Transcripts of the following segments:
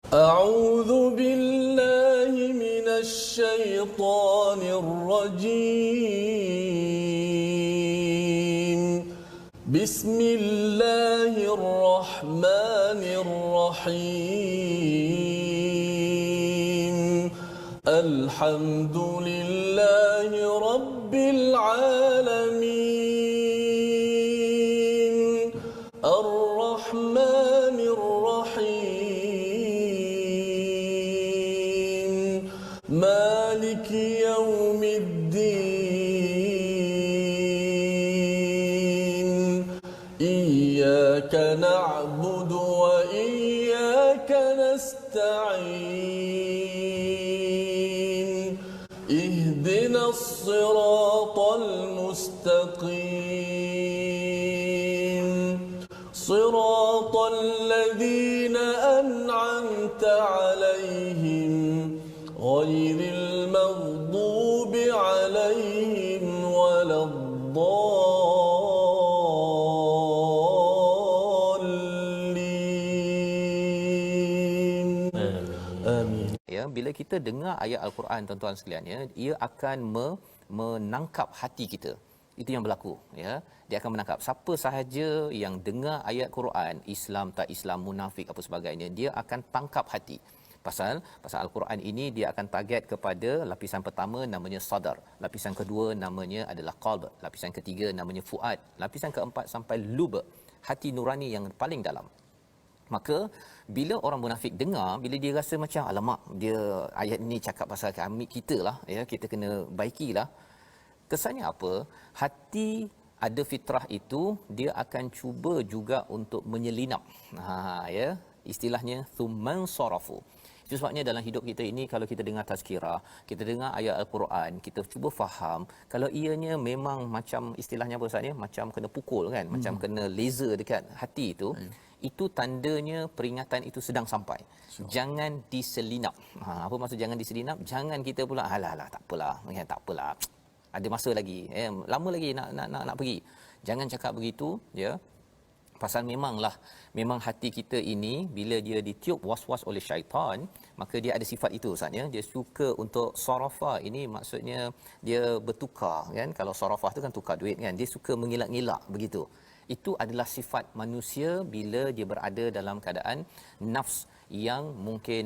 أعوذ بالله من الشيطان الرجيم. بسم الله الرحمن الرحيم. الحمد لله رب العالمين. الرحمن الرحيم. مالك يوم الدين. إياك نعبد وإياك نستعين. اهدنا الصراط المستقيم. صراط الذين أنعمت عليهم غير المغضوب عليهم ولا الضالين. آمين. Ya, bila kita dengar ayat Al-Quran, tuan-tuan sekalian, ya, ia akan menangkap hati kita. Itu yang berlaku, ya. Dia akan menangkap siapa sahaja yang dengar ayat Quran, Islam tak Islam, munafik apa sebagainya, dia akan tangkap hati. Pasal Al-Quran ini dia akan target kepada lapisan pertama namanya sadar, lapisan kedua namanya adalah qalb, lapisan ketiga namanya fuad, lapisan keempat sampai lub, hati nurani yang paling dalam. Maka bila orang munafik dengar, bila dia rasa macam alamak, dia ayat ni cakap pasal kami kita lah, ya, kita kena baikilah. Kesannya apa? Hati ada fitrah itu, dia akan cuba juga untuk menyelinap. Ya, istilahnya thumman sarafu. Itu sebabnya dalam hidup kita ini, kalau kita dengar tazkirah, kita dengar ayat Al-Quran, kita cuba faham, kalau ianya memang macam istilahnya apa Ustaz ni, macam kena pukul kan, macam kena laser dekat hati itu tandanya peringatan itu sedang sampai. Jangan diselinap. Apa maksud jangan diselinap? Jangan kita pula alah tak apalah, tak apalah. Ada masa lagi, lama lagi nak pergi. Jangan cakap begitu, ya. Pasal memang hati kita ini bila dia ditiup was-was oleh syaitan, maka dia ada sifat itu Ustaz, ya. Dia suka untuk sarafa, ini maksudnya dia bertukar kan. Kalau sarafah tu kan tukar duit kan. Dia suka mengelak-ngelak begitu. Itu adalah sifat manusia bila dia berada dalam keadaan nafs yang mungkin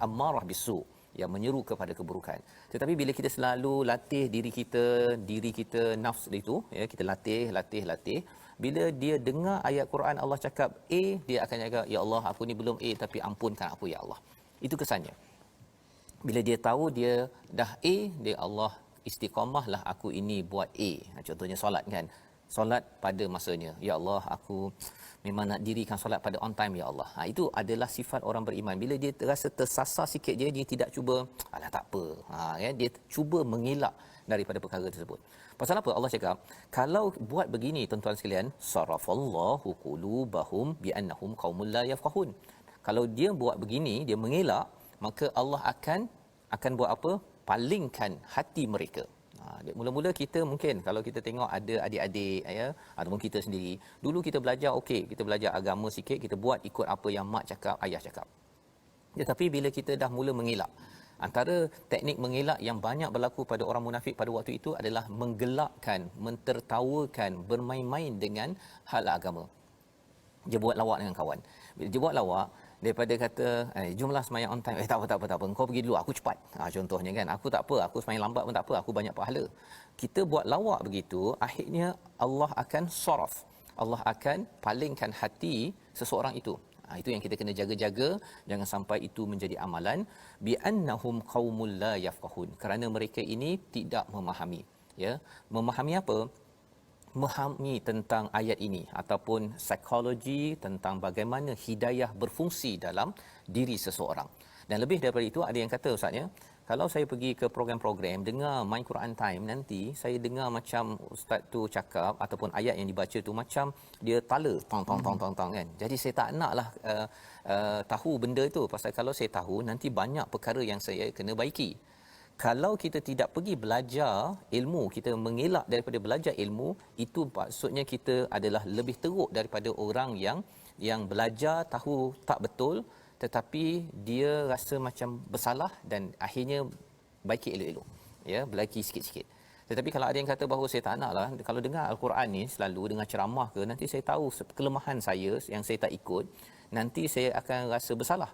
ammarah bisu, yang menyeru kepada keburukan. Tetapi bila kita selalu latih diri kita nafs itu, ya, kita latih, bila dia dengar ayat Quran Allah cakap A, dia akan cakap ya Allah, aku ni belum A tapi ampunkan aku ya Allah. Itu kesannya. Bila dia tahu dia dah A, dia Allah istiqamahlah aku ini buat A. Contohnya solat kan. Solat pada masanya. Ya Allah, aku memang nak dirikan solat pada on time ya Allah. Itu adalah sifat orang beriman. Bila dia terasa tersasar sikit je, dia tidak cuba alah tak apa. Ya, dia cuba mengelak daripada perkara tersebut. Pasal apa Allah cakap? Kalau buat begini tuan-tuan sekalian, sarafallahu qulubahum biannahum qaumul la yafqahun. Kalau dia buat begini, dia mengelak, maka Allah akan buat apa? Palingkan hati mereka. Mula-mula kita mungkin kalau kita tengok ada adik-adik, ya, ataupun kita sendiri, dulu kita belajar okey, kita belajar agama sikit, kita buat ikut apa yang mak cakap, ayah cakap. Tetapi bila kita dah mula mengelak, antara teknik mengelak yang banyak berlaku pada orang munafik pada waktu itu adalah menggelakkan, mentertawakan, bermain-main dengan hal agama. Dia buat lawak dengan kawan. Bila dia buat lawak, daripada kata jomlah sembahyang on time, tak apa, kau pergi dulu, aku cepat. Contohnya kan, aku tak apa, aku sembahyang lambat pun tak apa, aku banyak pahala. Kita buat lawak begitu, akhirnya Allah akan saraf, Allah akan palingkan hati seseorang itu. Itu yang kita kena jaga-jaga, jangan sampai itu menjadi amalan. Bi annahum qaumul la yafqahun, kerana mereka ini tidak memahami, ya. Memahami apa? Memahami tentang ayat ini ataupun psikologi tentang bagaimana hidayah berfungsi dalam diri seseorang. Dan lebih daripada itu, ada yang kata ustaz, ya, kalau saya pergi ke program-program dengar My Quran Time, nanti saya dengar macam ustaz tu cakap ataupun ayat yang dibaca tu macam dia tala tong kan. Jadi saya tak naklah tahu benda itu, pasal kalau saya tahu nanti banyak perkara yang saya kena baiki. Kalau kita tidak pergi belajar ilmu, kita mengelak daripada belajar ilmu, itu maksudnya kita adalah lebih teruk daripada orang yang belajar tahu tak betul tetapi dia rasa macam bersalah dan akhirnya baiki elok-elok, ya, belaki sikit-sikit. Tetapi kalau ada yang kata bahawa saya tak naklah, kalau dengar al-Quran ni selalu dengar ceramah ke, nanti saya tahu kelemahan saya yang saya tak ikut, nanti saya akan rasa bersalah.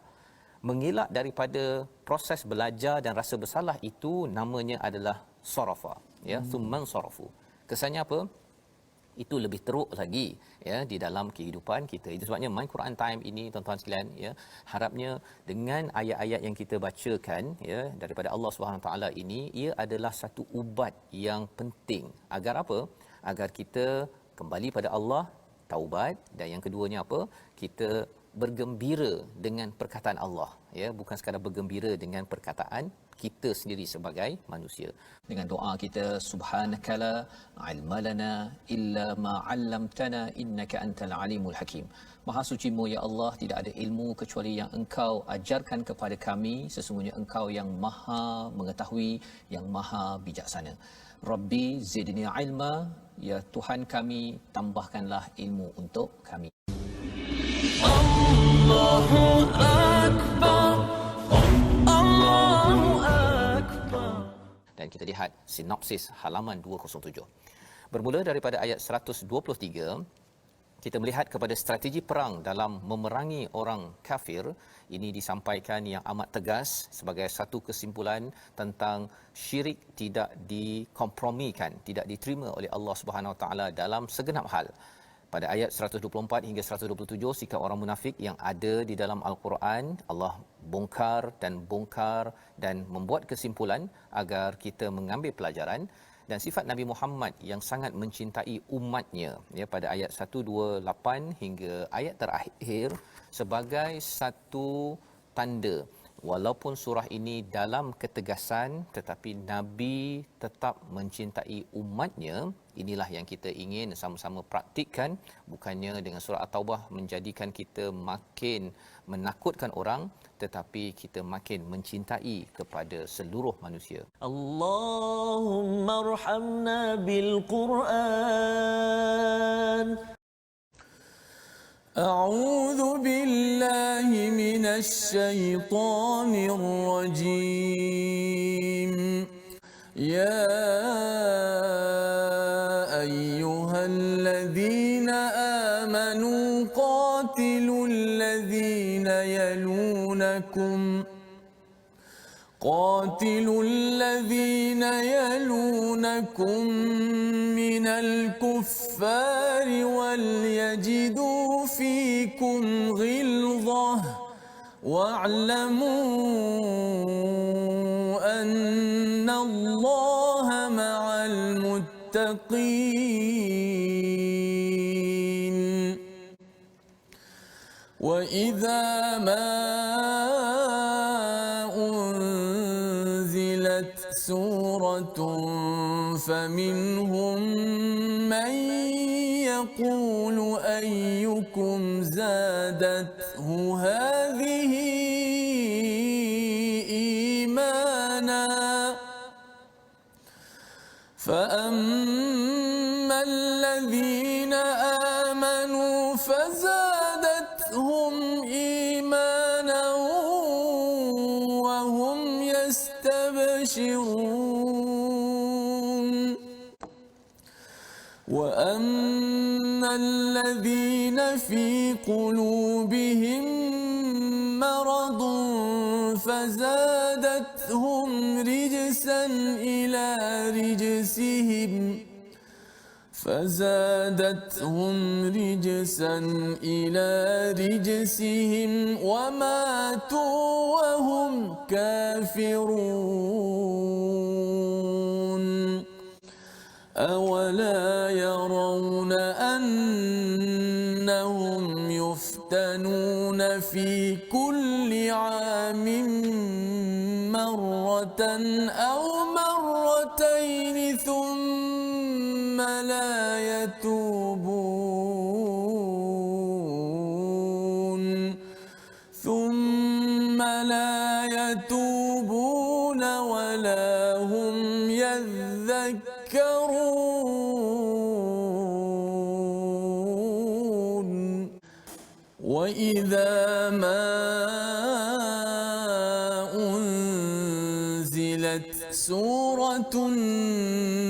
Mengelak daripada proses belajar dan rasa bersalah itu namanya adalah sarafa, ya, summan sarafu. Kesannya apa? Itu lebih teruk lagi, ya, di dalam kehidupan kita. Itu sebabnya My Quran Time ini, tuan-tuan sekalian, ya, harapnya dengan ayat-ayat yang kita bacakan, ya, daripada Allah Subhanahu taala ini, ia adalah satu ubat yang penting agar apa? Agar kita kembali pada Allah, taubat, dan yang keduanya apa? Kita bergembira dengan perkataan Allah, ya, bukan sekadar bergembira dengan perkataan kita sendiri sebagai manusia. Dengan doa kita, subhanakala ilma lana illa ma 'allamtana innaka antal alimul hakim. Maha sucimu ya Allah, tidak ada ilmu kecuali yang Engkau ajarkan kepada kami, sesungguhnya Engkau yang Maha mengetahui, yang Maha bijaksana. Rabbi zidni ilma, ya Tuhan kami, tambahkanlah ilmu untuk kami. Allahu akbar, Allahu akbar. Dan kita lihat sinopsis halaman 207. Bermula daripada ayat 123, kita melihat kepada strategi perang dalam memerangi orang kafir. Ini disampaikan yang amat tegas sebagai satu kesimpulan tentang syirik tidak dikompromikan, tidak diterima oleh Allah Subhanahu Wa Taala dalam segenap hal. Pada ayat 124 hingga 127, sikap orang munafik yang ada di dalam Al-Quran, Allah bongkar dan membuat kesimpulan agar kita mengambil pelajaran. Dan sifat Nabi Muhammad yang sangat mencintai umatnya, ya, pada ayat 128 hingga ayat terakhir sebagai satu tanda. Walaupun surah ini dalam ketegasan, tetapi Nabi tetap mencintai umatnya. Inilah yang kita ingin sama-sama praktikkan, bukannya dengan surah At-Taubah menjadikan kita makin menakutkan orang, tetapi kita makin mencintai kepada seluruh manusia. Allahumma arhamna bil Quran. A'udzu billahi minasy syaithanir rajim. Ya ayyuhalladzina amanu qatilul ladzina yalunakum minal kuffari wal yajidu fikum ghilzah wa'lamu anna Allaha ma'al muttaqin. Wa idza ma unzilat suratun faminhum man yaqulu ayyukum zadathu hadhihi imana فأما الذين آمنوا فزادتهم إيمانا وهم يستبشرون وأما الذين في قلوبهم مرض فزادتهم رجسا إلى رجسهم وماتوا وهم كافرون أولا يرون أنهم يفتنون في كل عام مرة أو مرتين ثم لا يتوبون ولا هم يذكرون وإذا ما أنزلت سورة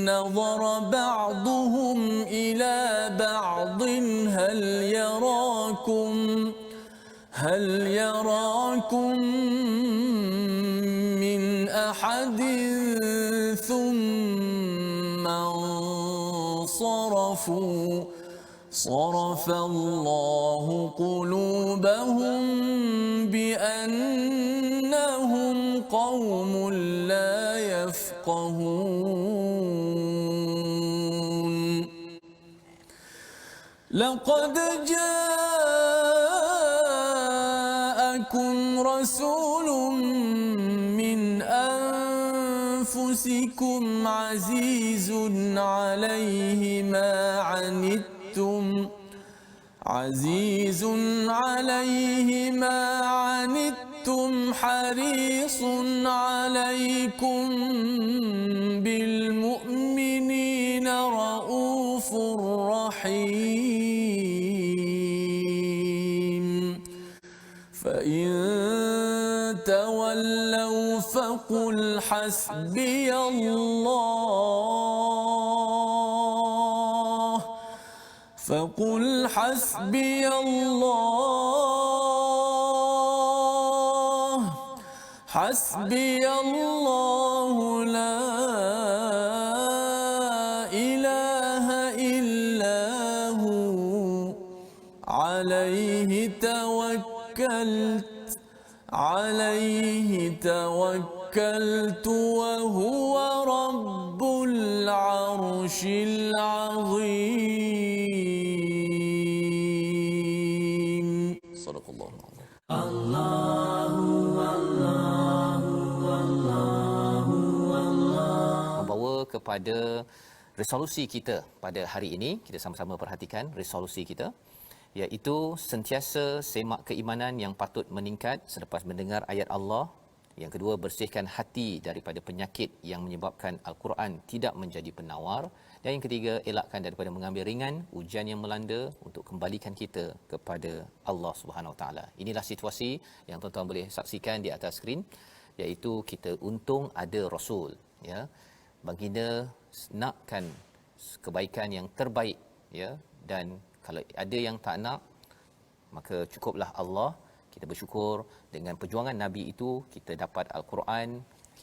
نظر بعضهم إلى بعض هل يراكم من أحد ثم انصرفوا صرف الله قلوبهم بأنهم قوم لا يفقهون لقد جاءكم رسول من أنفسكم عزيز عليه ما عنتم حريص عليكم بالمؤمنين رؤوف رحيم فإن تولوا فقل حسبي الله حسبي الله لا إله إلا هو عليه توكلت وهو رب العرش العظيم صدق الله membawa kepada resolusi kita pada hari ini. Kita sama-sama perhatikan resolusi kita, iaitu sentiasa semak keimanan yang patut meningkat selepas mendengar ayat Allah. Yang kedua, bersihkan hati daripada penyakit yang menyebabkan Al-Quran tidak menjadi penawar. Dan yang ketiga, elakkan daripada mengambil ringan ujian yang melanda untuk kembalikan kita kepada Allah Subhanahu Wa Taala. Inilah situasi yang tuan-tuan boleh saksikan di atas skrin, iaitu kita untung ada Rasul, ya. Baginda nakkan kebaikan yang terbaik, ya, dan kalau ada yang tak nak, maka cukuplah Allah. Kita bersyukur dengan perjuangan Nabi itu kita dapat Al-Quran,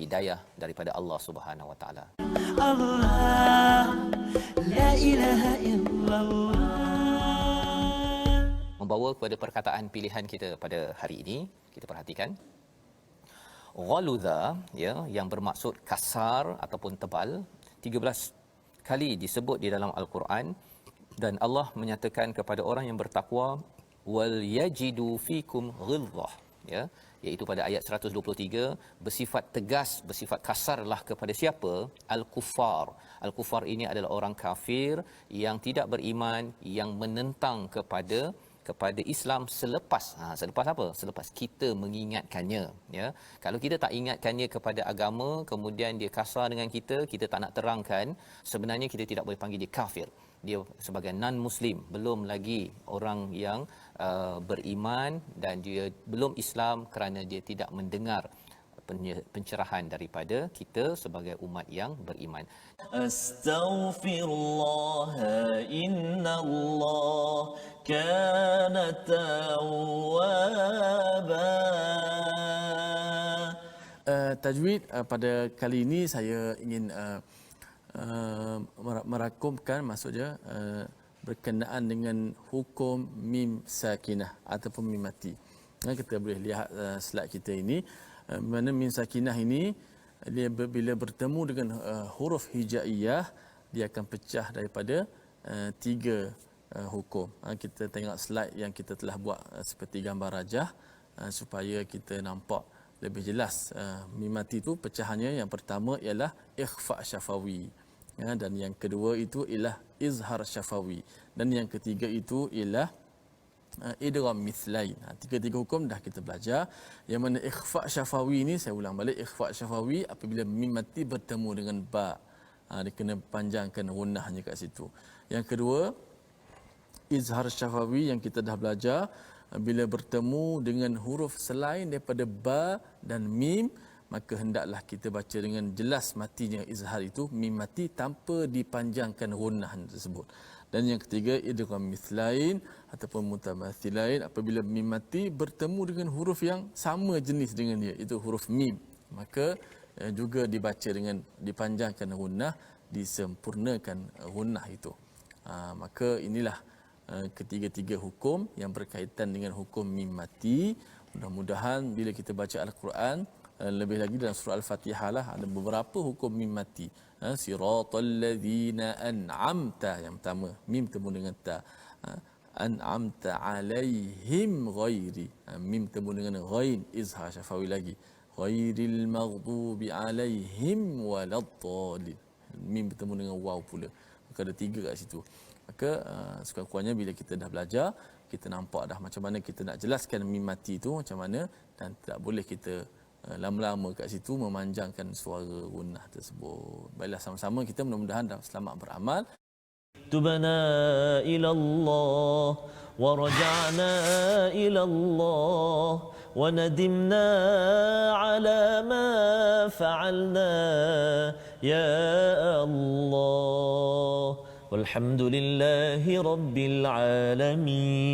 hidayah daripada Allah Subhanahu Wa Taala. Allah, la ilaha illallah. Membawa kepada perkataan pilihan kita pada hari ini, kita perhatikan. Ghaludha, ya, yang bermaksud kasar ataupun tebal, 13 kali disebut di dalam Al-Quran, dan Allah menyatakan kepada orang yang bertakwa, wal yajidu fikum ghilzah, ya, iaitu pada ayat 123, bersifat tegas, bersifat kasarlah kepada siapa? Al-Kuffar. Al-Kuffar ini adalah orang kafir yang tidak beriman, yang menentang kepada Islam selepas apa? Selepas kita mengingatkannya, ya. Kalau kita tak ingatkannya kepada agama, kemudian dia kasar dengan kita tak nak terangkan, sebenarnya kita tidak boleh panggil dia kafir. Dia sebagai non muslim, belum lagi orang yang beriman, dan dia belum Islam kerana dia tidak mendengar pencerahan daripada kita sebagai umat yang beriman. Astaghfirullah, innallah kana tawwaba. Tajwid pada kali ini saya ingin merakumkan, maksudnya berkenaan dengan hukum mim sakinah ataupun mim mati. Kita boleh lihat slide kita ini, mana mim sakinah ini dia bila bertemu dengan huruf hijaiyah, dia akan pecah daripada 3 hukum. Kita tengok slide yang kita telah buat seperti gambar rajah supaya kita nampak lebih jelas. Mim mati itu pecahannya, yang pertama ialah ikhfa syafawi, ya, dan yang kedua itu ialah izhar syafawi, dan yang ketiga itu ialah idgham mithlain. 3 hukum dah kita belajar. Yang mana ikhfa syafawi ni, saya ulang balik, ikhfa syafawi apabila mim mati bertemu dengan ba, dia kena panjangkan gunnahnya kat situ. Yang kedua, izhar syafawi yang kita dah belajar, bila bertemu dengan huruf selain daripada ba dan mim, maka hendaklah kita baca dengan jelas matinya izhar itu, mim mati tanpa dipanjangkan gunnah tersebut. Dan yang ketiga, idgham mithlain ataupun mutamathilain, apabila mim mati bertemu dengan huruf yang sama jenis dengan dia, itu huruf mim, maka juga dibaca dengan dipanjangkan gunnah, disempurnakan gunnah itu. Maka inilah ketiga-tiga hukum yang berkaitan dengan hukum mim mati. Mudah-mudahan bila kita baca Al-Quran, lebih lagi dalam surah Al-Fatihah lah, ada beberapa hukum mim mati. Siratal ladzina an'amta, yang pertama mim temu dengan ta. An'amta alaihim ghairi, mim temu dengan ghain, izhar syafawi lagi. Ghairil maghdubi alaihim waladdallin, mim bertemu dengan waw pula. Maka ada 3 kat situ. Maka sekurang-kurangnya bila kita dah belajar, kita nampak dah macam mana kita nak jelaskan mim mati tu macam mana, dan tak boleh kita lama-lama kat situ memanjangkan suara gunnah tersebut. Baiklah, sama-sama kita mudah-mudahan dah selamat beramal. تبنا إلى الله ورجعنا إلى الله وندمنا على ما فعلنا يا الله والحمد لله رب العالمين.